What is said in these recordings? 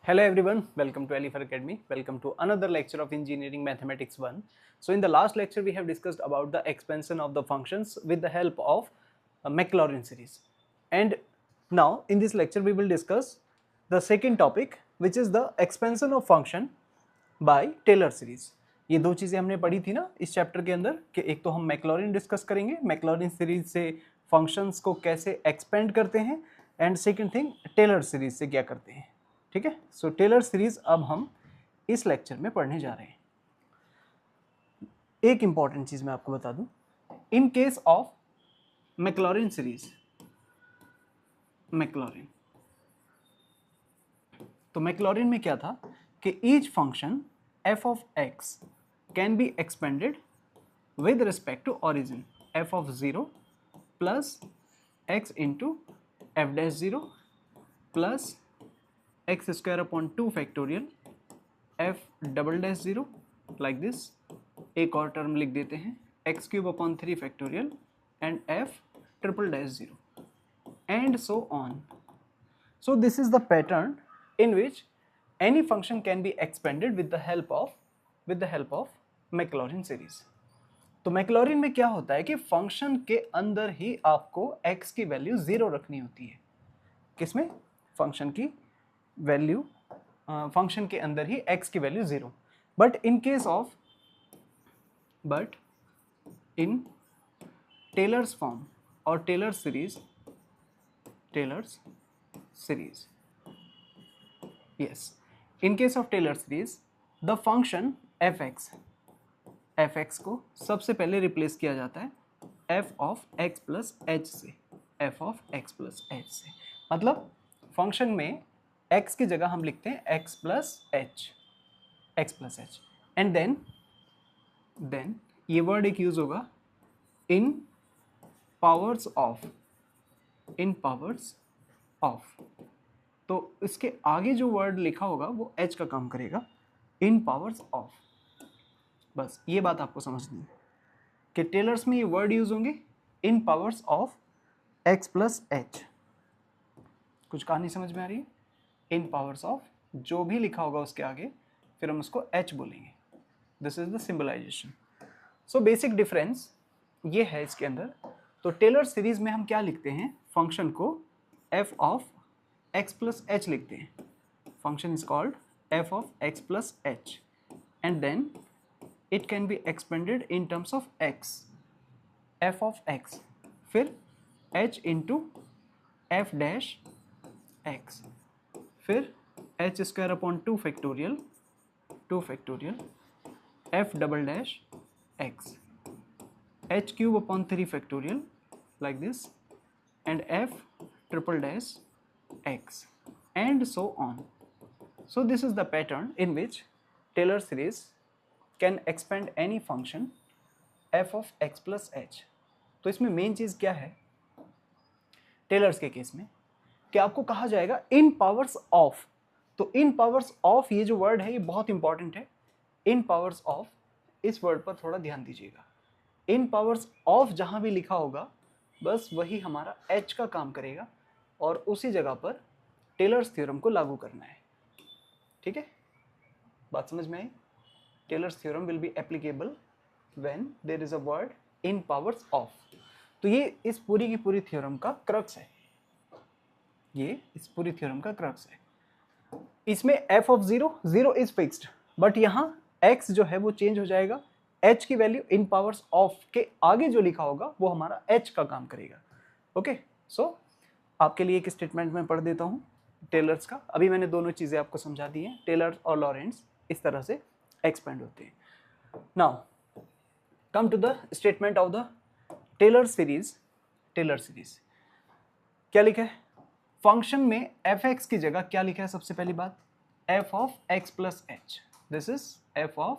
Hello everyone, welcome to Alifer Academy. Welcome to another lecture of Engineering Mathematics 1. So in the last lecture we have discussed about the expansion of the functions with the help of Maclaurin series. And now in this lecture we will discuss the second topic, which is the expansion of function by Taylor series. ये दो चीजें हमने पढ़ी थी ना इस chapter के अंदर कि एक तो हम मैक्लॉरिन डिस्कस करेंगे, मैक्लॉरिन सीरीज से फंक्शंस को कैसे एक्सपेंड करते हैं, and second thing Taylor series से क्या करते हैं. ठीक है. सो टेलर सीरीज अब हम इस लेक्चर में पढ़ने जा रहे हैं. एक इंपॉर्टेंट चीज मैं आपको बता दूं, इन case of Maclaurin series, Maclaurin, तो मैक्लॉरिन में क्या था कि each function f of x can be expanded with respect to origin f of 0 plus x into f dash 0 plus x square upon 2 factorial f double dash 0 like this. एक और term लिख देते हैं x cube upon 3 factorial and f triple dash 0 and so on. So this is the pattern in which any function can be expanded with the help of Maclaurin series. तो Maclaurin में क्या होता है कि function के अंदर ही आपको x की वैल्यू 0 रखनी होती है. किसमें? फंक्शन की वैल्यू, फंक्शन के अंदर ही x की value 0. But in Taylor's form और Taylor's series, yes, in case of Taylor series the function fx को सबसे पहले रिप्लेस किया जाता है f of x plus h से, मतलब फंक्शन में x की जगह हम लिखते हैं x plus h and then ये वर्ड एक यूज होगा इन पावर्स ऑफ. तो इसके आगे जो वर्ड लिखा होगा वो h का काम करेगा, इन पावर्स ऑफ. बस ये बात आपको समझनी है कि टेलर्स में ये वर्ड यूज होंगे in powers of x plus h. कुछ कहानी समझ में आ रही है? इन पावर्स ऑफ, जो भी लिखा होगा उसके आगे फिर हम उसको h बोलेंगे. This is the symbolization. So basic difference ये है इसके अंदर. तो टेलर सीरीज में हम क्या लिखते हैं? फंक्शन को f of x plus h लिखते हैं. Function is called f of x plus h and then it can be expanded in terms of x, f of x, फिर h into f dash x, फिर h square upon 2 factorial f double dash x, h cube upon 3 factorial like this and f triple dash x and so on. So this is the pattern in which Taylor series can expand any function f of x plus h. तो इसमें main चीज क्या है tailors के case में कि आपको कहा जाएगा इन पावर्स ऑफ. तो इन पावर्स ऑफ ये जो वर्ड है ये बहुत इंपॉर्टेंट है. इन पावर्स ऑफ, इस वर्ड पर थोड़ा ध्यान दीजिएगा. इन पावर्स ऑफ जहां भी लिखा होगा बस वही हमारा h का काम करेगा और उसी जगह पर टेलर्स थ्योरम को लागू करना है. ठीक है, बात समझ में आई? Taylor's theorem will be applicable when there is a word in powers of. तो ये इस पूरी की पूरी थ्योरम का क्रक्स है. ये इस पूरी थ्योरम का क्रक्स है. इसमें f of 0 is fixed, but यहाँ x जो है वो चेंज हो जाएगा. h की वैल्यू इन पावर्स ऑफ के आगे जो लिखा होगा वो हमारा h का काम करेगा. ओके, सो आपके लिए एक स्टेटमेंट में पढ़ देता हूँ टेलर्स का. अभी मैंने दोनों चीज़ें आपको समझा दी हैं. टेलर और लॉरेंट्स इस तरह से एक्सपेंड होते हैं. Now come to the statement of the Taylor series. Taylor series क्या लिखा है? फंक्शन में f(x) की जगह क्या लिखा है? सबसे पहली बात f of x plus h. This is f of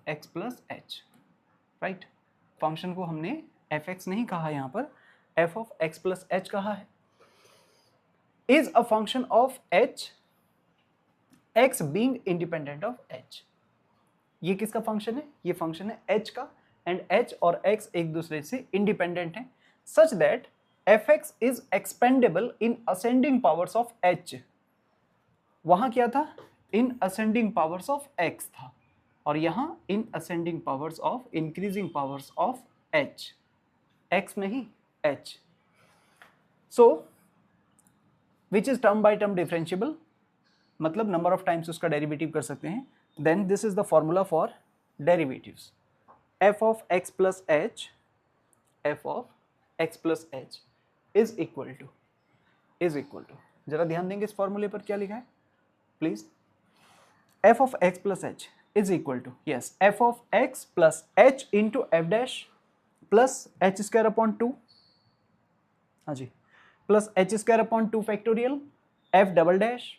x plus h, right. Function को हमने f(x) नहीं कहा, यहाँ पर f of x plus h कहा है. Is a function of h, x being independent of h. ये किसका फंक्शन है? ये फंक्शन है h का, एंड h और x एक दूसरे से इंडिपेंडेंट हैं, such that fx is expandable in ascending powers of h. वहां क्या था, in ascending powers of x था, और यहां in ascending powers of increasing powers of h, x नहीं h. So which is term by term differentiable, मतलब number of times उसका derivative कर सकते हैं. Then this is the formula for derivatives. f of x plus h, f of x plus h is equal to, जरा ध्यान देंगे इस फॉर्मूले पर क्या लिखा है please. f of x plus h is equal to, yes, f of x plus h into f dash plus h square upon 2, हाँ जी, plus h square upon 2 factorial f double dash,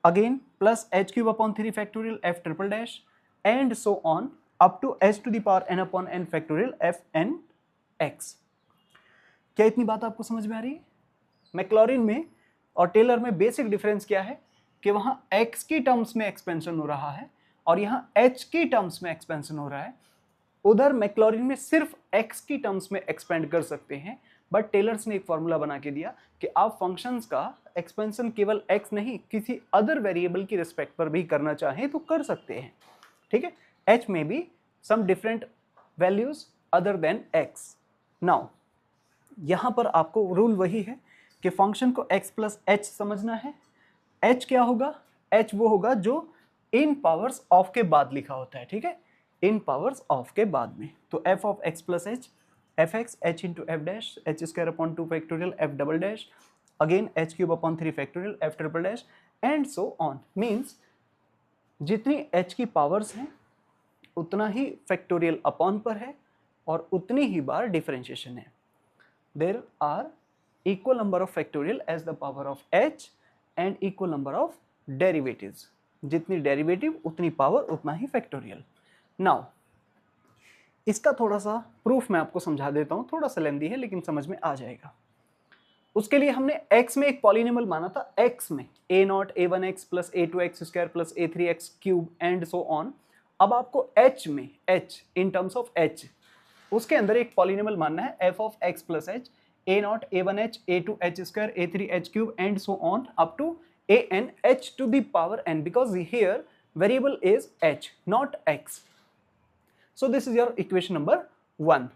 again plus h cube upon 3 factorial f triple dash, and so on up to h to the power n upon n factorial f n x. क्या इतनी बात आपको समझ में आ रही है? Maclaurin में और टेलर में बेसिक डिफरेंस क्या है कि वहां x की टर्म्स में एक्सपेंशन हो रहा है और यहां h की टर्म्स में एक्सपेंशन हो रहा है. उधर मैक्लॉरिन में सिर्फ x की टर्म्स में एक्सपेंड कर सकते हैं, बट टेलर्स ने एक फॉर्मूला बना के दिया कि आप फंक्शंस का एक्सपेंशन केवल x नहीं किसी अदर वेरिएबल की रिस्पेक्ट पर भी करना चाहें तो कर सकते हैं. ठीक है, h में भी some different values other than x. Now यहां पर आपको रूल वही है कि फंक्शन को x प्लस h समझना है. h क्या होगा, h वो होगा जो इन पावर्स ऑफ के बाद लिखा होता है. ठीक है, इन पावर्स ऑफ के बाद में. तो f of x plus h, f x h into f dash h square upon 2 factorial f double dash, again h cube upon 3 factorial f triple dash, and so on. Means जितनी h की powers हैं उतना ही factorial upon पर है और उतनी ही बार डिफरेंशिएशन है. There are equal number of factorial as the power of h and equal number of derivatives. जितनी डेरिवेटिव उतनी पावर उतना ही फैक्टोरियल. नाउ इसका थोड़ा सा प्रूफ मैं आपको समझा देता हूं, थोड़ा सा लेंदी है लेकिन समझ में आ जाएगा. उसके लिए हमने x में एक पॉलिनोमियल माना था. x में a0 a1x plus a2x square plus a3x cube and so on. अब आपको h में h in terms of h उसके अंदर एक पॉलिनोमियल मानना है f of x plus h a0 a1h a2h square a3h cube and so on up to an h to the power n, because here variable is h not x. So this is your equation number 1.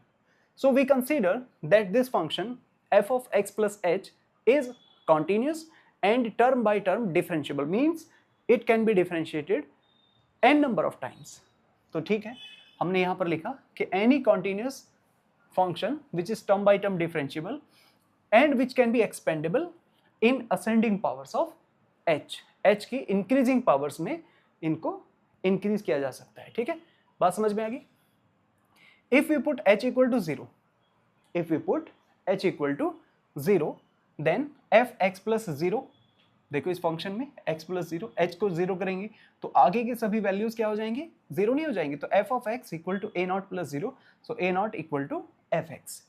So we consider that this function f of x plus h is continuous and term by term differentiable, means it can be differentiated n number of times. तो ठीक है, हमने यहाँ पर लिखा कि any continuous function which is term by term differentiable and which can be expandable in ascending powers of h. h की increasing powers में इनको increase किया जा सकता है. ठीक है, बात समझ में आ गई. If we put h equal to 0, then f(x plus 0), देखो इस फंक्शन में x plus 0, h को 0 करेंगे तो आगे के सभी वैल्यूज क्या हो जाएंगे, 0 नहीं हो जाएंगे. तो f of x equal to a0 plus 0, so a0 equal to fx.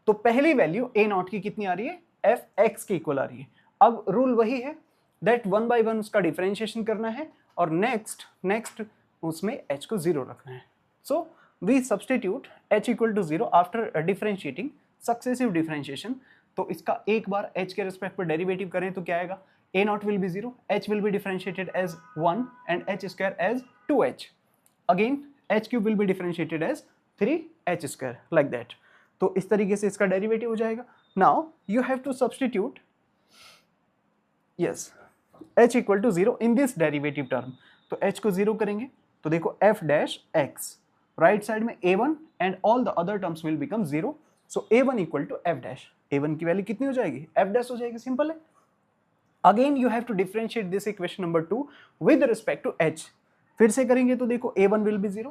तो पहली वैल्यू a0 की कितनी आ रही है, fx की इक्वल आ रही है. अब रूल वही है दैट 1 by 1 उसका डिफरेंशिएशन करना है और नेक्स्ट उसमें h को 0 रखना है. सो we substitute h equal to 0 after differentiating successive differentiation. तो इसका एक बार h के रिस्पेक्ट पर डेरिवेटिव करें तो क्या आएगा, a0 will be 0, h will be differentiated as 1 and h square as 2h. Again h cube will be differentiated as 3h square, like that. तो इस तरीके से इसका डेरिवेटिव हो जाएगा. Now you have to substitute, yes, h equal to 0 in this derivative term. तो h को 0 करेंगे तो देखो f dash x, right side में a1 and all the other terms will become 0. So a1 equal to f dash. a1 की value कितनी हो जाएगी, f डैश हो जाएगी. सिंपल है. Again you have to differentiate this equation number 2 with respect to h. फिर से करेंगे तो देखो a1 will be 0,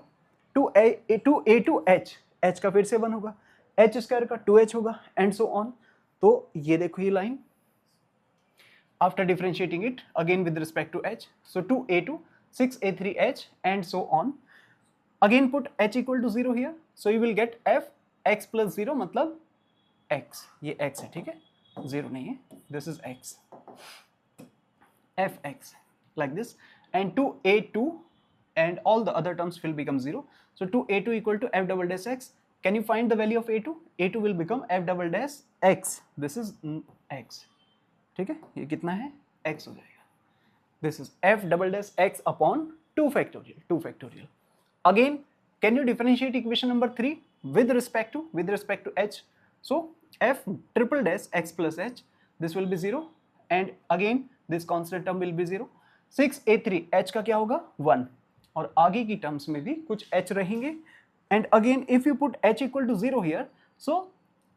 to a2h, h का फिर से 1 होगा, h स्क्वायर का 2h होगा एंड सो ऑन. तो ये देखो ये line after differentiating it again with respect to h, so 2a2 6a3h and so on. Again put h equal to 0 here, so you will get f x plus 0, मतलब x, ये x है. ठीक है, 0 नहीं है, this is x, f x like this, and 2a2 and all the other terms will become 0. So 2a2 equal to f double dash x. Can you find the value of a2? a2 will become f double dash x. This is x. ठीक है, ये कितना है, x हो जाएगा. this is f double dash x upon 2 factorial. Again, can you differentiate equation number 3 with respect to h? So f triple dash x plus h, this will be 0, and again this constant term will be 0. 6a3 h का क्या होगा 1, और आगे की terms में भी कुछ h रहेंगे. And again if you put h equal to 0 here, so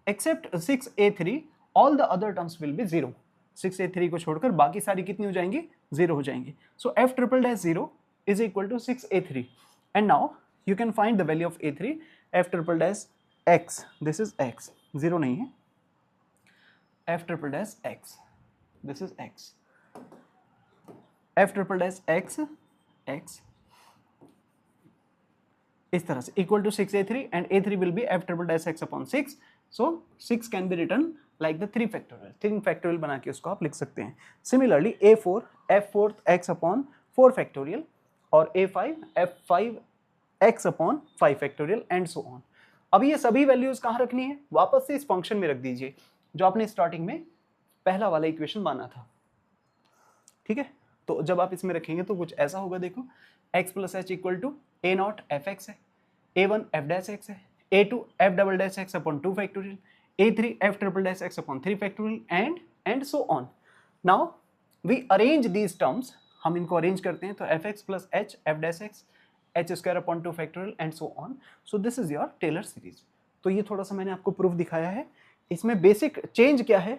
except 6a3 all the other terms will be 0. 6a3 को छोड़कर बाकी सारी कितनी हो जाएंगी 0 हो जाएंगी. So f triple dash 0 is equal to 6a3, and now you can find the value of a3. f triple dash x, this is x, 0 नहीं है, f triple dash x, this is x, f triple dash x इस तरह से equal to 6a3, and a3 will be f triple dash x upon 6. So 6 can be written like the 3 factorial. 3 factorial बना के उसको आप लिख सकते हैं. Similarly a4 f4 x upon 4 factorial, और a5 f5 x upon 5 factorial and so on. अब ये सभी वैल्यूज कहाँ रखनी है, वापस से इस फंक्शन में रख दीजिए जो आपने स्टार्टिंग में पहला वाला इक्वेशन माना था. ठीक है, तो जब आप इसमें रखेंगे तो कुछ ऐसा होगा. देखो x plus h equal to a naught f x है, a1 f डैश एक्स है, a2 f double dash x upon 2 factorial, a3 f triple dash x upon 3 factorial and so on. Now we arrange these terms, हम इनको arrange करते हैं. तो f x plus h f dash x h square upon 2 factorial and so on. So this is your Taylor series. तो ये थोड़ा सा मैंने आपको प्रूफ दिखाया है. इसमें बेसिक चेंज क्या है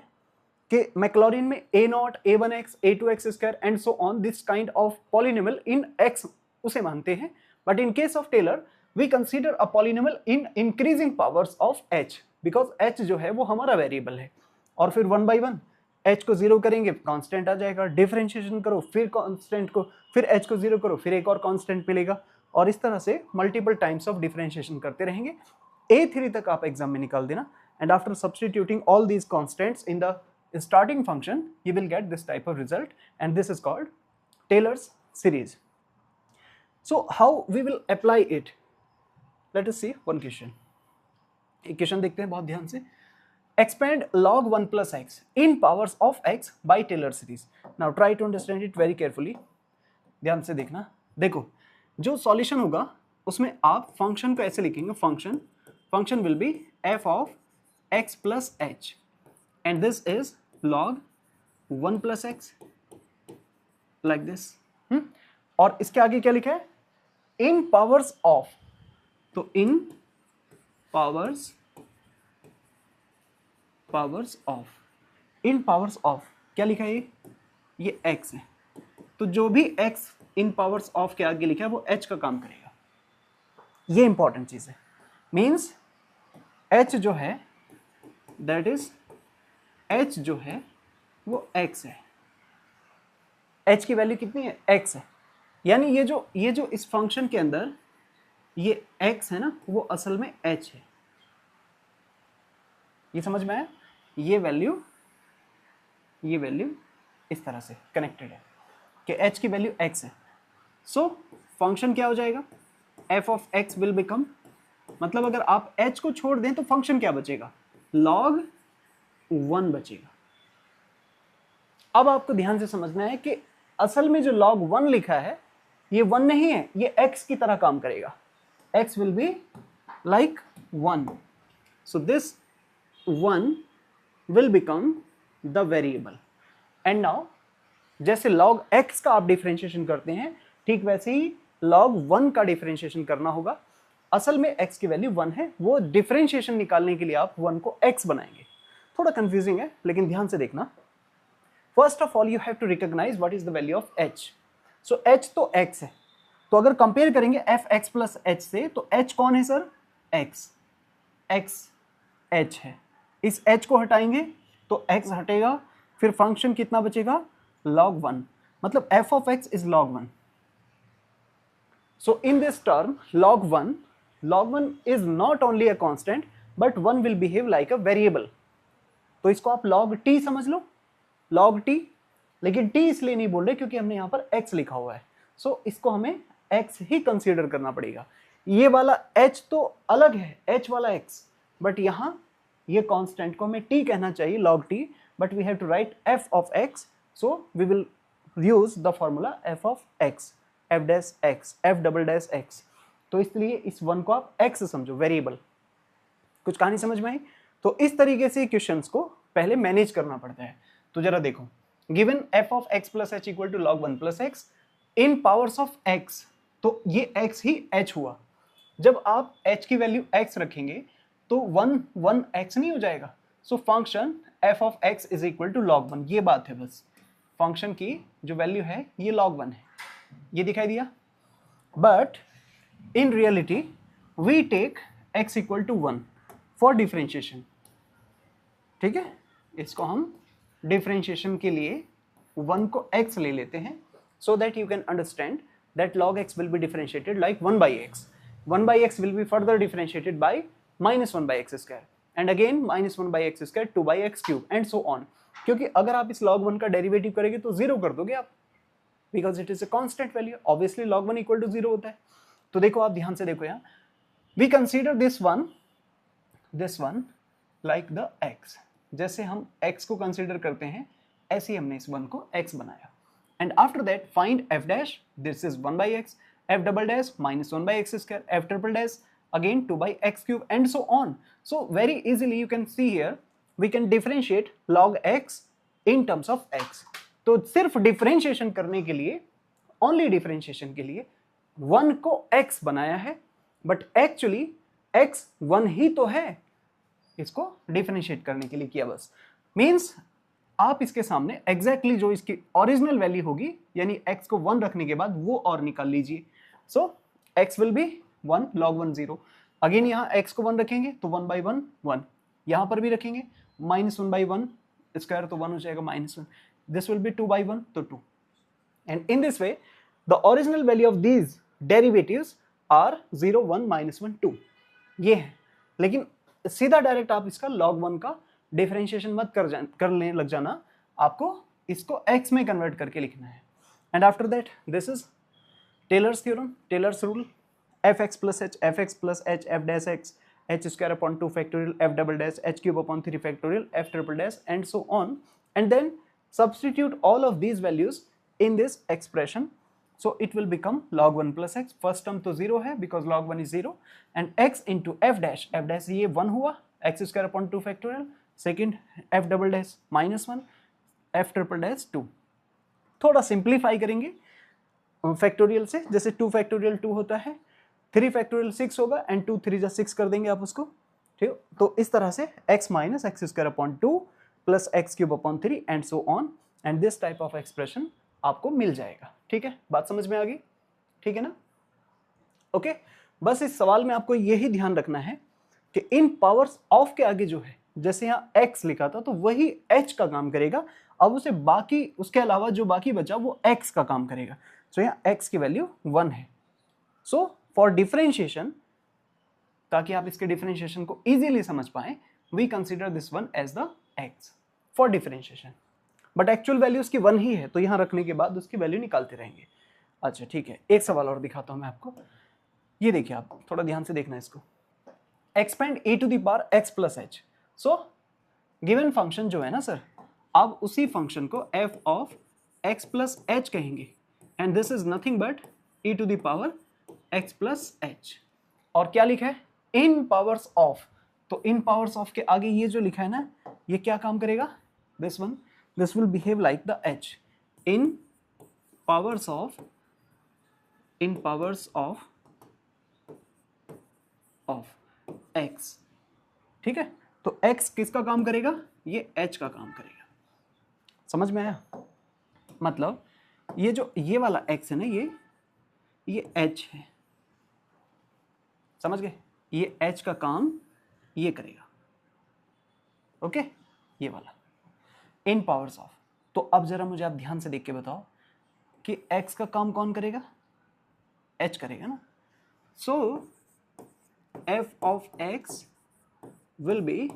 कि मैक्लॉरिन में a naught a1x a2x square and so on this kind of polynomial in x उसे मानते हैं. But in case of Taylor we consider a polynomial in increasing powers of h, because h जो है वो हमारा variable है. और फिर 1 by 1 h को 0 करेंगे कांस्टेंट आ जाएगा, डिफरेंशिएशन करो फिर कांस्टेंट को, फिर h को 0 करो फिर एक और कांस्टेंट मिलेगा, और इस तरह से मल्टीपल टाइम्स ऑफ डिफरेंशिएशन करते रहेंगे. a3 तक आप एग्जाम में निकाल देना, and after substituting all these constants in the starting function you will get this type of result, and this is called Taylor's series. So how we will apply it? Let us see one question. Equation देखते हैं बहुत ध्यान से. Expand log 1 plus x in powers of x by Taylor series. Now try to understand it very carefully. ध्यान से देखना. देखो जो सॉल्यूशन होगा उसमें आप फंक्शन को ऐसे लिखेंगे, function will be f of x plus h, and this is log 1 plus x like this. और इसके आगे क्या लिखा है, इन पावर्स ऑफ. तो इन पावर्स ऑफ क्या लिखा है, ये x है. तो जो भी x इन पावर्स ऑफ के आगे लिखा है वो h का काम करेगा. ये इंपॉर्टेंट चीज है. मीन्स h जो है दैट इज h जो है वो x है. h की वैल्यू कितनी है, x है. यानी ये जो इस फंक्शन के अंदर ये x है ना, वो असल में h है. ये समझ में आया. ये वैल्यू इस तरह से कनेक्टेड है कि h की वैल्यू x है. सो फंक्शन क्या हो जाएगा, f of x will become, मतलब अगर आप h को छोड़ दें तो फंक्शन क्या बचेगा, log 1 बचेगा. अब आपको ध्यान से समझना है कि असल में जो log 1 लिखा है ये 1 नहीं है, ये x की तरह काम करेगा. x will be like 1. So this 1 will become the variable. And now जैसे log x का आप डिफरेंशिएशन करते हैं ठीक वैसे ही log 1 का डिफरेंशिएशन करना होगा. असल में x की वैल्यू 1 है, वो डिफरेंशिएशन निकालने के लिए आप 1 को x बनाएंगे. थोड़ा कंफ्यूजिंग है लेकिन ध्यान से देखना. First of all you have to recognise what is the value of h. So h तो x है, तो अगर कंपेयर करेंगे f(x plus h) से तो h कौन है सर, x h है. इस h को हटाएंगे तो x हटेगा, फिर फंक्शन कितना बचेगा, log 1, मतलब f of x is log 1. So in this term log 1 is not only a constant but 1 will behave like a variable. तो इसको आप log t समझ लो, log t, लेकिन t इसलिए नहीं बोल रहे क्योंकि हमने यहाँ पर x लिखा हुआ है. सो इसको हमें x ही कंसीडर करना पड़ेगा. ये वाला h तो अलग है, h वाला x, बट यहाँ ये कांस्टेंट को हमें t कहना चाहिए, log t, but we have to write f of x. So we will use the formula f of x, f dash x, f double dash x. तो इसलिए इस वन को आप एक्स समझो, वेरिएबल। कुछ कहानी समझ में आई? तो इस तरीके से क्वेश्चंस को पहले मैनेज करना पड़ता है। तो जरा देखो, given f of x plus h equal to log one plus x in powers of x, तो ये x ही h हुआ। जब आप h की वैल्यू x रखेंगे तो 1 x नहीं हो जाएगा। So function f of x is equal to log 1, ये बात है बस। फंक्शन की जो वैल्यू है ये log 1 है, ये दिखाई दिया। But in reality we take x equal to 1 for differentiation. ठीक है, इसको हम डिफरेंशिएशन के लिए 1 को x ले लेते हैं, so that you can understand that log x will be differentiated like 1 by x. 1 by x will be further differentiated by minus 1 by x square and again minus 1 by x square 2 by x cube and so on. क्योंकि अगर आप इस log 1 का derivative करेंगे तो 0 कर दोगे आप, because it is a constant value. Obviously log 1 equal to 0 होता है। तो देखो, आप ध्यान से देखो यहाँ, we consider this one like the x. जैसे हम x को कंसिडर करते हैं ऐसे ही हमने इस 1 को x बनाया। And after that find f dash, this is 1 by x, f double dash minus 1 by x square, f triple dash again 2 by x cube and so on. So very easily you can see here we can differentiate log x in terms of x. तो सिर्फ differentiation करने के लिए, only differentiation के लिए 1 को x बनाया है, बट एक्चुअली x 1 ही तो है, इसको डिफरेंशिएट करने के लिए किया बस। मीन्स आप इसके सामने एग्जैक्टली जो इसकी ओरिजिनल वैल्यू होगी, यानी x को 1 रखने के बाद वो और निकाल लीजिए। सो x will B 1 log 1 0। Again यहाँ x को 1 रखेंगे तो 1 by 1 1, यहाँ पर भी रखेंगे minus 1 by 1 स्क्वायर तो 1 हो जाएगा -1, दिस विल बी 2 by 1 तो 2। And in this way the original value of these derivatives are 0 1 -1 2, ये है। लेकिन सीधा डायरेक्ट आप इसका log 1 का डिफरेंशिएशन मत करने लग जाना, आपको इसको x में कन्वर्ट करके लिखना है। And after that this is Taylor's theorem, Taylor's rule, f x plus h, f x plus h, f dash x, h square upon 2 factorial, f double dash, h cube upon 3 factorial, f triple dash and so on. And then substitute all of these values in this expression, so it will become log 1 plus x। First term तो 0 है because log 1 is 0, and x into f dash ये 1 हुआ, x square upon 2 factorial, second f double dash -1, f triple dash 2। थोड़ा simplify करेंगे factorial से, जैसे 2 factorial 2 होता है, 3 फैक्टोरियल 6 होगा, एंड 2 3 जा 6 कर देंगे आप उसको। ठीक, तो इस तरह से x minus x square upon 2 plus x cube upon 3 and so on, and this type of expression आपको मिल जाएगा। ठीक है, बात समझ में आ गई? ठीक है ना? ओके, बस इस सवाल में आपको यही ध्यान रखना है कि इन पावर्स ऑफ के आगे जो है, जैसे यहाँ x लिखा था तो वही h का काम करेगा, अब उसे बाकी, उसके अलावा जो बाकी बचा वो x का काम करेगा। सो यहाँ x की वैल्यू 1 है। सो फॉर डिफरेंशिएशन, ताकि आप इसके डिफरेंशिएशन को इजीली समझ पाए, we consider this one as the x for differentiation. But actual value उसकी 1 ही है, तो यहाँ रखने के बाद उसकी वैल्यू निकालते रहेंगे। अच्छा ठीक है, एक सवाल और दिखाता हूँ मैं आपको। ये देखिए, आप थोड़ा ध्यान से देखना इसको। Expand e to the power x plus h. So given function जो है ना सर, आप उसी फंक्शन को f of x plus h कहेंगे, and this is nothing but e to the power x plus h. और क्या लिखा है? In powers of. तो इन पावर्स ऑफ के आगे ये जो लिखा है ना, ये क्या काम करेगा? This one, this will behave like the h, in powers of x। ठीक है, तो x किसका काम करेगा? ये h का काम करेगा। समझ में आया? मतलब ये जो ये वाला x है ना, ये h है, समझ गए? ये h का काम ये करेगा। ओके, ये वाला इन पावर्स ऑफ। तो अब जरा मुझे आप ध्यान से देख के बताओ कि x का काम कौन करेगा? h करेगा ना। So f of x will be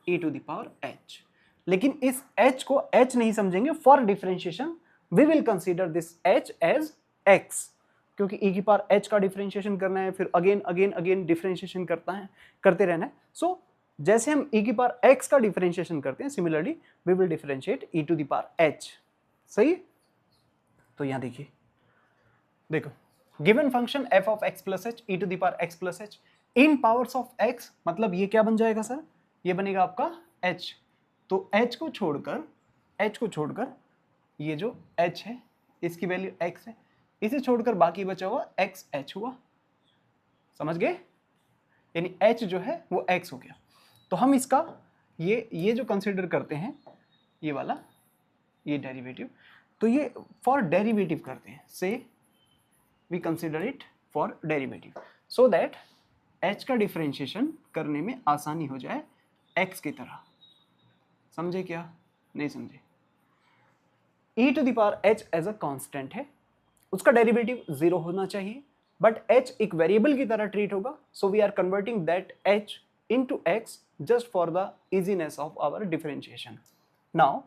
e to the power h। लेकिन इस h को h नहीं समझेंगे। For differentiation we will consider this h as x, क्योंकि e की पावर h का डिफरेंशिएशन करना है, फिर अगेन डिफरेंशिएशन करते रहना है। सो जैसे हम e की पावर x का डिफरेंशिएशन करते हैं, similarly we will differentiate e to the power h। सही? तो यहाँ देखिए, देखो given function f of x plus h e to the power x plus h in powers of x, मतलब ये क्या बन जाएगा सर, ये बनेगा आपका h। तो h को छोड़कर ये जो h है इसकी वैल्यू x है, इसे छोड़कर बाकी बचा हुआ x h हुआ, समझ गए, यानी h जो है वो x हो गया। तो हम इसका ये जो कंसीडर करते हैं ये वाला, ये डेरिवेटिव, तो ये फॉर डेरिवेटिव करते हैं, से we consider it for derivative so that h का डिफरेंशिएशन करने में आसानी हो जाए x की तरह। समझे क्या, नहीं समझे? e to the power h as a constant है, उसका डेरिवेटिव 0 होना चाहिए, बट h एक वेरिएबल की तरह ट्रीट होगा, so we are converting that h into x just for the easiness of our differentiation. Now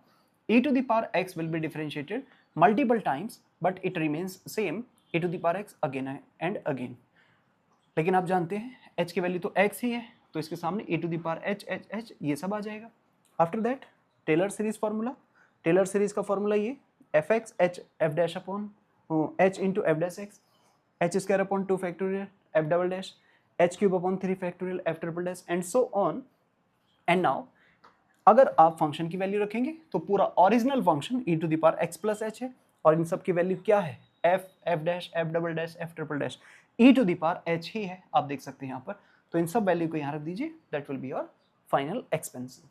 e to the power x will be differentiated multiple times but it remains same e to the power x again and again. लेकिन आप जानते हैं h की value तो x ही है, तो इसके सामने e to the power h ये सब आ जाएगा। After that Taylor series formula, Taylor series का फार्मूला ये fx h f dash upon h into f dash x h square upon 2 factorial f double dash h cube upon 3 factorial f triple dash and so on. And now अगर आप function की value रखेंगे तो पूरा original function e to the power x plus h है, और इन सब की वैल्यू क्या है, f dash f double dash f triple dash e to the power h ही है, आप देख सकते हैं यहाँ पर। तो इन सब वैल्यू को यहाँ रख दीजिए, that will be your final expansion.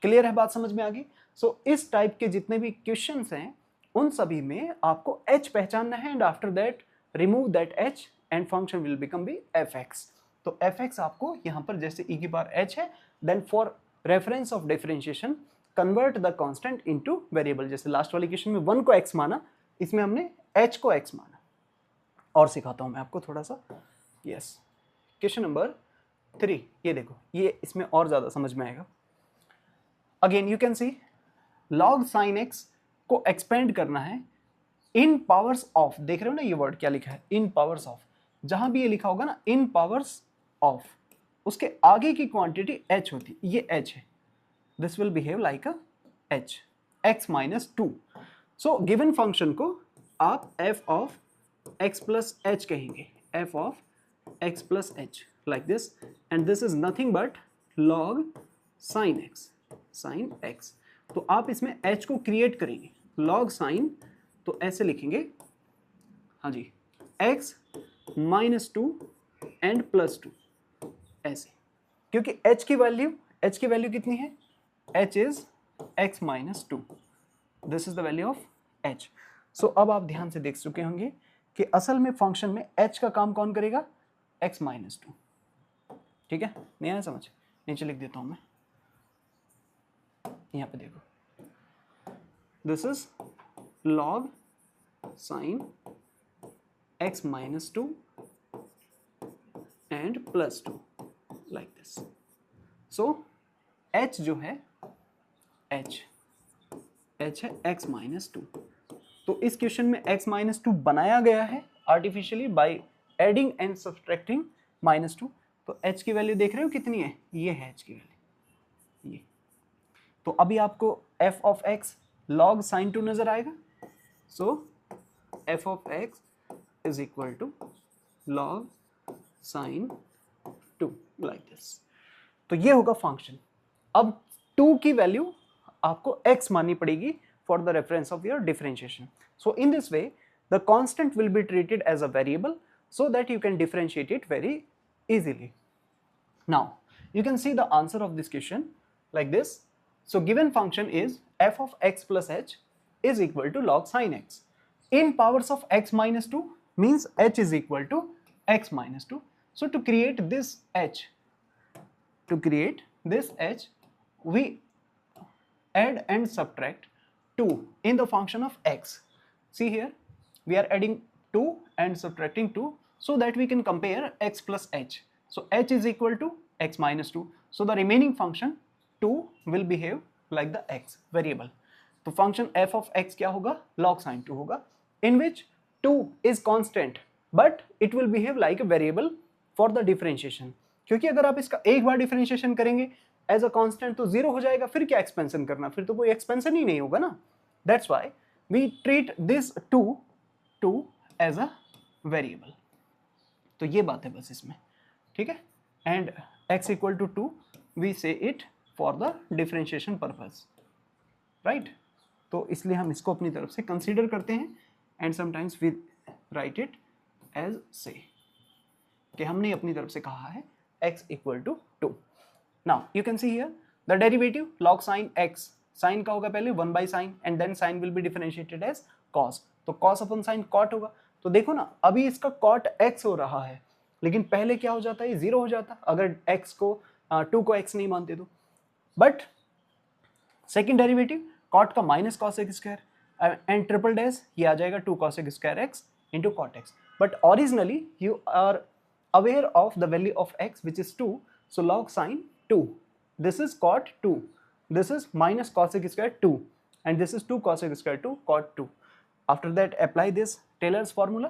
Clear है, बात समझ में आ गई? सो इस टाइप के जितने भी क्वेश्चंस हैं उन सभी में आपको h पहचानना है, and after that remove that h and function will become be fx। तो fx आपको यहाँ पर जैसे e की पावर h है, then for reference of differentiation convert the constant into variable. जैसे लास्ट वाले क्वेश्चन में 1 को x माना, इसमें हमने h को x माना। और सिखाता हूं मैं आपको थोड़ा सा। यस, क्वेश्चन नंबर 3, ये देखो, ये इसमें और ज्यादा समझ में आएगा। Again you can C log sin x को एक्सपेंड करना है इन पावर्स ऑफ, देख रहे हो ना ये वर्ड क्या लिखा है, इन पावर्स ऑफ। जहां भी ये लिखा होगा ना इन पावर्स ऑफ, उसके आगे की क्वांटिटी h होती, ये h है, this will behave like a h, x minus 2। So given function को आप f of x plus h कहेंगे, f of x plus h like this, and this is nothing but log sin x। तो आप इसमें h को create करेंगे, log sin, तो ऐसे लिखेंगे, हाँ जी, x माइनस 2 एंड प्लस 2, ऐसे, क्योंकि h की वैल्यू कितनी है, h is x minus 2, this is the value of h। सो अब आप ध्यान से देख चुके होंगे कि असल में फंक्शन में h का काम कौन करेगा, x माइनस 2। ठीक है, नहीं आया समझ? नीचे लिख देता हूं मैं, यहाँ पे देखो, this is log sin x minus 2 and plus 2 like this. So h जो है h है x minus 2। तो इस क्वेश्चन में x minus 2 बनाया गया है artificially by adding and subtracting minus 2। तो h की वैल्यू देख रहे हो कितनी है, ये है h की वैल्यू, ये। तो अभी आपको f of x log sin 2 नजर आएगा, so f of x is equal to log sin 2 like this. तो ये होगा फंक्शन। अब 2 की वैल्यू आपको x माननी पड़ेगी for the reference of your differentiation. So in this way the constant will be treated as a variable so that you can differentiate it very easily. Now you can see the answer of this question like this. So given function is f of x plus h is equal to log sin x in powers of x minus 2 means h is equal to x minus 2. So to create this h we add and subtract 2 in the function of x. See here we are adding 2 and subtracting 2 so that we can compare x plus h. So h is equal to x minus 2. So the remaining function 2 will behave like the x variable. तो function f of x क्या होगा, log sin 2 होगा, in which 2 is constant but it will behave like a variable for the differentiation. क्योंकि अगर आप इसका एक बार differentiation करेंगे as a constant तो 0 हो जाएगा, फिर क्या expansion करना, फिर तो कोई expansion ही नहीं होगा ना। That's why we treat this to as a variable. तो ये बात है बस इसमें, ठीक है। And x equal to 2 we say it for the differentiation purpose, right. तो इसलिए हम इसको अपनी तरफ से कंसीडर करते हैं and sometimes we write it as say, कि हमने अपनी तरफ से कहा है x equal to 2। Now you can see here the derivative log sin x, sine का होगा पहले 1 by sine and then sine will be differentiated as cos, तो cos अपन साइन cot होगा। तो देखो ना, अभी इसका cot x हो रहा है, लेकिन पहले क्या हो जाता है, 0 हो जाता अगर x को 2 को x नहीं मानते तो। बट सेकेंड डेरिवेटिव cot का minus cosec square and triple dash ये आ जाएगा 2 cosec square x into cot x। But originally you are aware of the value of x which is 2, so log sin 2, this is cot 2, this is minus cosec square 2 and this is 2 cosec square 2 cot 2. After that apply this Taylor's formula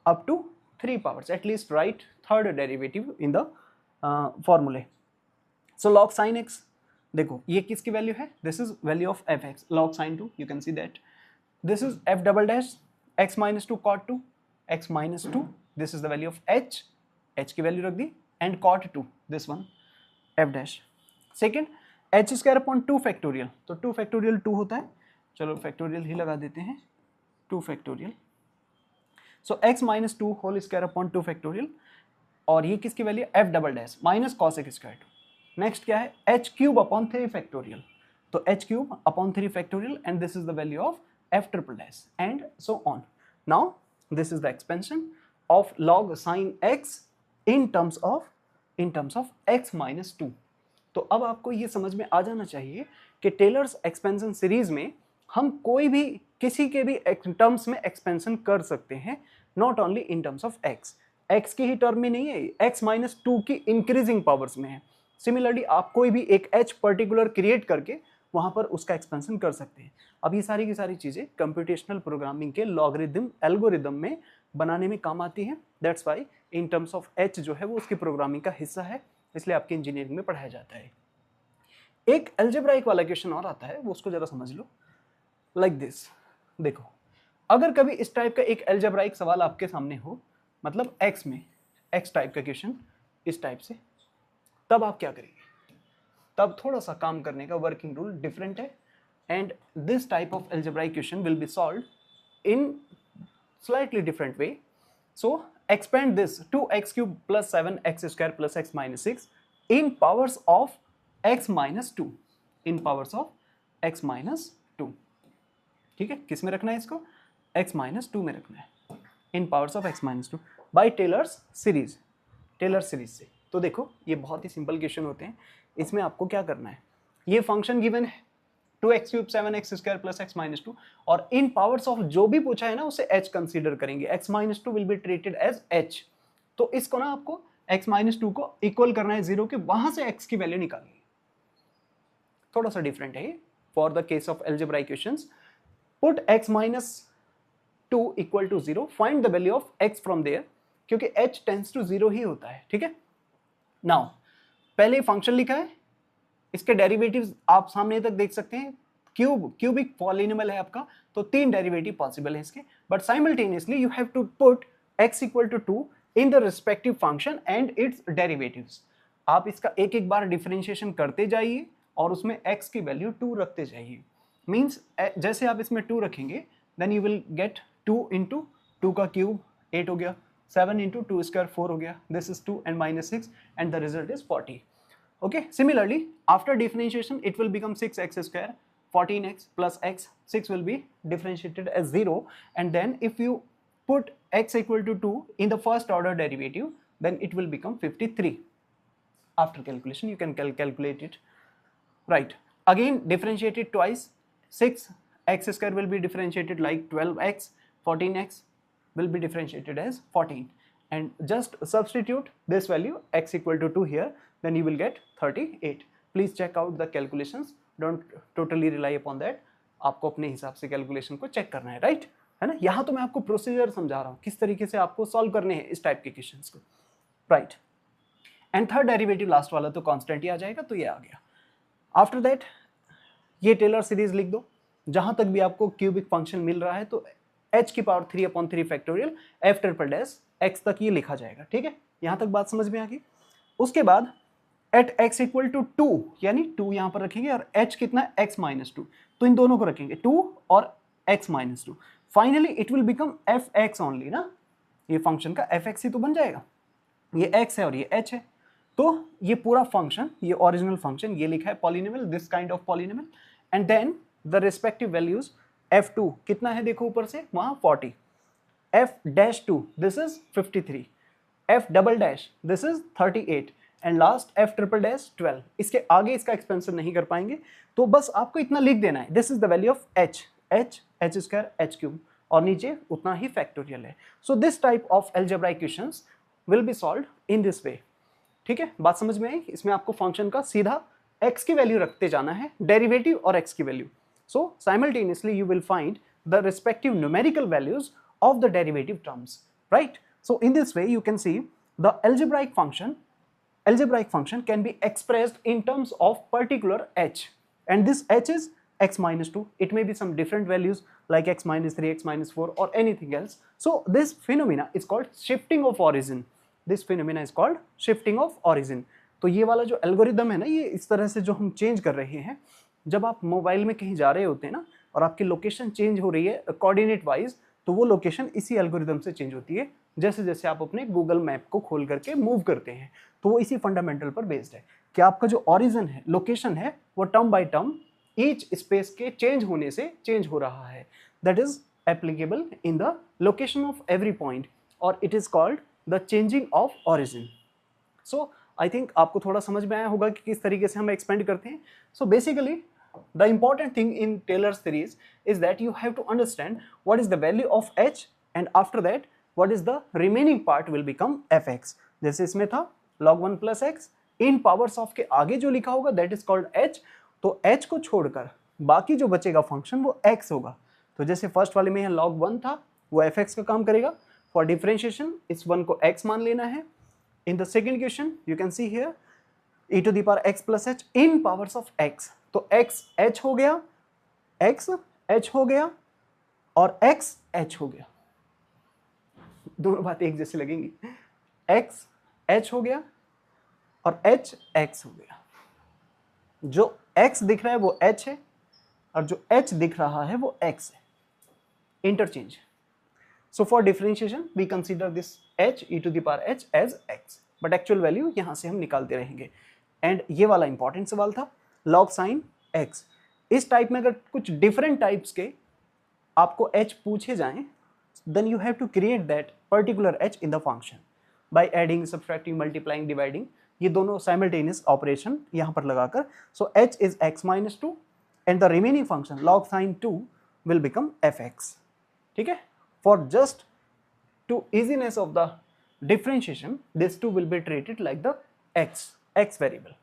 up to 3 powers, at least write third derivative in the formula. So log sin x, देखो ये किसकी value है, this is value of fx, log sin 2 you can see that, this is f double dash x minus 2 cot 2, x minus 2, this is the value of h की value रख दी and cot 2 this one f dash. Second h square upon 2 factorial, तो 2 factorial 2 होता है, चलो factorial ही लगा देते हैं 2 factorial, so x minus 2 whole square upon 2 factorial, और ये किसकी value f double dash minus cosec square 2। Next क्या है h क्यूब अपॉन 3 फैक्टोरियल, तो h cube upon 3 factorial and this is the value of f triple dash and so on. Now this is the expansion of log sin x in terms of x minus 2। तो अब आपको ये समझ में आ जाना चाहिए कि टेलर्स एक्सपेंशन सीरीज में हम कोई भी किसी के भी टर्म्स में एक्सपेंशन कर सकते हैं, not only in terms of x की ही टर्म में नहीं है, x माइनस 2 की इंक्रीजिंग पावर्स में है। सिमिलरली आप कोई भी एक h पर्टिकुलर क्रिएट करके वहां पर उसका एक्सपेंशन कर सकते हैं। अब ये सारी की सारी चीजें कंप्यूटेशनल प्रोग्रामिंग के लॉगरिदम एल्गोरिदम में बनाने में काम आती है। That's why in terms of h जो है वो उसकी प्रोग्रामिंग का हिस्सा है, इसलिए आपके इंजीनियरिंग में पढ़ाया जाता है। एक अलजेब्राइक वाला क्वेश्चन और आता है, वो उसको जरा समझ लो लाइक दिस। देखो अगर कभी इस टाइप का एक अलजेब्राइक सवाल आपके सामने हो, मतलब x में x टाइप का क्वेश्चन इस टाइप से, तब आप क्या करेंगे, तब थोड़ा सा काम करने का वर्किंग रूल डिफरेंट है and this type of algebraic question will be solved in slightly different way. So expand this 2x cube plus 7x square plus x minus 6 in powers of x minus 2, in powers of x minus 2। ठीक है, किस में रखना है इसको, x minus 2 में रखना है, in powers of x minus 2 by Taylor's series, Taylor series से। तो देखो ये बहुत ही सिंपल क्वेश्चन होते हैं, इसमें आपको क्या करना है, ये फंक्शन गिवन है 2x cube 7x square plus x minus 2, और इन पावर्स ऑफ जो भी पूछा है ना उसे h कंसीडर करेंगे, x minus 2 will be treated as h। तो इसको ना आपको x माइनस 2 को इक्वल करना है 0 के, वहां से x की वैल्यू निकालनी है। थोड़ा सा डिफरेंट है for the case of algebraic questions. Put x minus 2 equal to 0, find the value of x from there, क्योंकि h टेंड्स टू 0 ही होता है। ठीक है, नाउ पहले फंक्शन लिखा है, इसके डेरिवेटिव्स आप सामने तक देख सकते हैं, क्यूबिक पॉलिनोमियल है आपका, तो 3 डेरिवेटिव पॉसिबल है इसके, but simultaneously you have to put x equal to 2 in the respective function and its derivatives. आप इसका एक एक बार डिफरेंशिएशन करते जाइए और उसमें x की वैल्यू 2 रखते जाइए। मीन्स जैसे आप इसमें 2 रखेंगे then you will get 2 into 2 का क्यूब 8 हो गया, 7 इंटू 2 स्क्वायर 4 हो गया, this is 2 and minus 6 and the result is 40। Okay, similarly after differentiation it will become 6x square, 14x plus x, 6 will be differentiated as 0, and then if you put x equal to 2 in the first order derivative then it will become 53. After calculation you can calculate it, right? Again differentiate it twice, 6x square will be differentiated like 12x, 14x will be differentiated as 14, and just substitute this value x equal to 2 here, then you will get 38. Please check out the calculations, don't totally rely upon that, आपको अपने हिसाब से calculation को check करना है, right है ना। यहाँ तो मैं आपको प्रोसीजर समझा रहा हूँ किस तरीके से आपको सॉल्व करने हैं इस टाइप के क्वेश्चंस को, right. And third derivative last वाला तो कांस्टेंट ही आ जाएगा, तो ये आ गया। आफ्टर दैट ये टेलर सीरीज लिख दो, जहां तक भी आपको क्यूबिक फंक्शन मिल रहा है तो h की power 3/3 factorial f triple dash x तक ये लिखा जाएगा। ठीक है, यहां तक बात समझ में आ गई। उसके बाद एट x इक्वल टू 2 यानी 2 यहां पर रखेंगे और h कितना है x माइनस 2, तो इन दोनों को रखेंगे 2 और x minus 2। Finally it will become fx only ना, ये फंक्शन का fx ही तो बन जाएगा, ये x है और ये h है। तो ये पूरा फंक्शन, ये ओरिजिनल फंक्शन, ये लिखा है polynomial, this kind of polynomial, and then the respective values f2 कितना है देखो ऊपर से वहां 40, f-2 this is 53, f double dash this is 38 and last f triple dash 12। इसके आगे इसका एक्सपेंशन नहीं कर पाएंगे, तो बस आपको इतना लिख देना है, this is the value of h, h square h cube, और नीचे उतना ही फैक्टोरियल है। So this type of algebraic questions will be solved in this वे। ठीक है, बात समझ में आई? इसमें आपको फंक्शन का सीधा x की वैल्यू रखते जाना है, डेरिवेटिव और x की value. So simultaneously you will find the respective numerical values of the derivative terms, right? So in this way you can see the algebraic function can be expressed in terms of particular h, and this h is x minus 2. It may be some different values like x minus 3, x minus 4 or anything else. So this phenomena is called shifting of origin. This phenomena is called shifting of origin. तो ये वाला जो algorithm है ना, ये इस तरह से जो हम चेंज कर रहे हैं, जब आप मोबाइल में कहीं जा रहे होते हैं ना और आपकी लोकेशन चेंज हो रही है कोऑर्डिनेट वाइज, तो वो लोकेशन इसी एल्गोरिदम से चेंज होती है जैसे जैसे आप अपने गूगल मैप को खोल करके मूव करते हैं। तो वो इसी फंडामेंटल पर बेस्ड है कि आपका जो ओरिजिन है, लोकेशन है, वो term by term each space के चेंज होने से चेंज हो रहा है। That is applicable in the location of every point और it is called the changing of origin. So I think आपको थोड़ा समझ में आया होगा कि किस तरीके से हम एक्सपेंड करते हैं। So basically the important thing in Taylor's series is that you have to understand what is the value of h, and after that what is the remaining part will become fx। जैसे इसमें था log 1 plus x, in powers of के आगे जो लिखा होगा that is called h, तो h को छोड़कर बाकी जो बचेगा फंक्शन वो x होगा। तो जैसे फर्स्ट वाले में log 1 था, वो fx का काम करेगा। फॉर डिफरेंशिएशन इस 1 को x मान लेना है। In the second question you can see here e to the power x plus h in powers of x, तो x h हो गया, x h हो गया और x h हो गया, दोनों बात एक जैसी लगेंगी। x h हो गया और h x हो गया। जो x दिख रहा है वो h है और जो h दिख रहा है वो x है, interchange. So for differentiation we consider this h e to the power h as x, but actual value यहां से हम निकालते रहेंगे। एंड ये वाला इंपॉर्टेंट सवाल था, log sin x। इस टाइप में अगर कुछ डिफरेंट टाइप्स के आपको h पूछे जाएं, then you have to create that particular h in the function by adding, subtracting, multiplying, dividing, ये दोनों साइमल्टेनियस ऑपरेशन यहां पर लगाकर। So h is x minus 2 and the remaining function log sin 2 will become fx। ठीक है, for just to easiness of the differentiation this two will be treated like the x variable.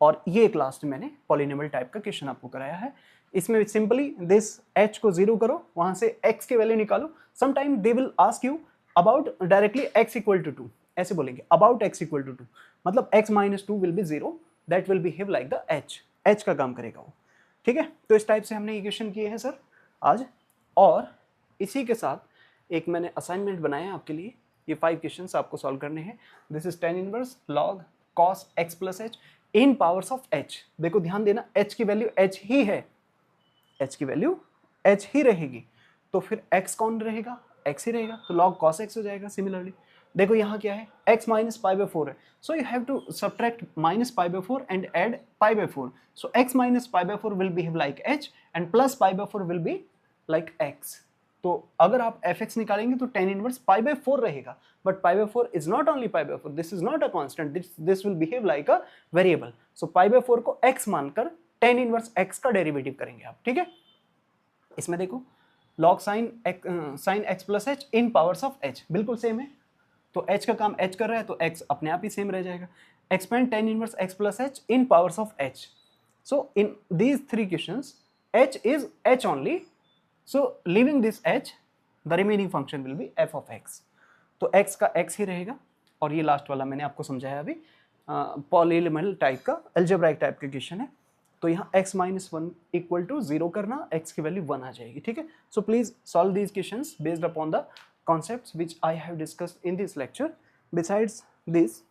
और ये एक last मैंने polynomial type का question आपको कराया है। इसमें सिंपली दिस h को 0 करो, वहां से x की वैल्यू निकालो। Sometime they will ask you about directly x equal to 2, ऐसे बोलेंगे अबाउट x इक्वल टू 2, मतलब x minus 2 will B 0, that will behave like the h का काम करेगा वो। ठीक है, तो इस टाइप से हमने ये क्वेश्चन किए हैं सर आज। और इसी के साथ एक मैंने असाइनमेंट बनाया आपके लिए, ये 5 क्वेश्चंस आपको सॉल्व करने हैं। This is tan inverse log cos x plus h in powers of h। देखो ध्यान देना, h की वैल्यू h ही है, h की वैल्यू h ही रहेगी, तो फिर x कौन रहेगा? x ही रहेगा, तो log cos x हो जाएगा। सिमिलरली देखो यहाँ क्या है, x माइनस पाई बाई 4 है, so you have to subtract minus pi by 4 and add pi by 4। So x minus pi by 4 will behave like h and plus pi by 4 will be like x। तो अगर आप fx निकालेंगे तो tan inverse pi by 4 रहेगा, but pi by 4 is not only pi by 4, this is not a constant, this will behave like a variable. So pi by 4 को x मानकर tan inverse x का derivative करेंगे आप। ठीक है, इसमें देखो log sin x plus h in powers of h, बिल्कुल सेम है, तो h का काम h कर रहा है तो x अपने आप ही सेम रह जाएगा। Expand tan inverse x plus h in powers of h। So in these 3 questions h is h only, so leaving this h the remaining function will be f of x। तो x का x ही रहेगा। और ये last वाला मैंने आपको समझाया अभी, पॉलिनोमियल टाइप का, अलजेब्राइक टाइप का क्वेश्चन है। तो यहाँ x माइनस 1 इक्वल टू 0 करना, x की वैल्यू 1 आ जाएगी, ठीक है। So please solve these questions based upon the concepts which I have discussed in this lecture. Besides this,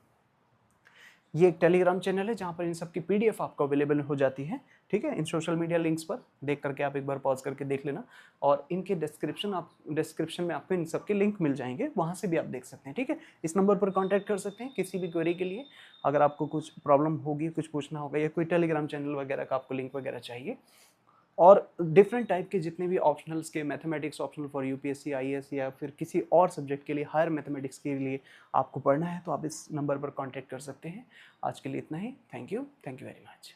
ये एक टेलीग्राम चैनल है जहाँ पर इन सब की PDF आपको अवेलेबल हो जाती है, ठीक है। इन सोशल मीडिया लिंक्स पर देख करके आप एक बार पॉज करके देख लेना, और इनके डिस्क्रिप्शन में आपको इन सब के लिंक मिल जाएंगे, वहाँ से भी आप देख सकते हैं, ठीक है। इस नंबर पर कॉन्टैक्ट कर सकते हैं किसी भी क्वेरी के लिए, अगर आपको कुछ प्रॉब्लम होगी, कुछ पूछना होगा, या कोई टेलीग्राम चैनल वगैरह का आपको लिंक वगैरह चाहिए, और डिफरेंट टाइप के जितने भी ऑप्शनल्स के, mathematics optional for UPSC IAS या फिर किसी और सब्जेक्ट के लिए, हायर मैथमेटिक्स के लिए आपको पढ़ना है, तो आप इस नंबर पर कांटेक्ट कर सकते हैं। आज के लिए इतना ही। Thank you very much.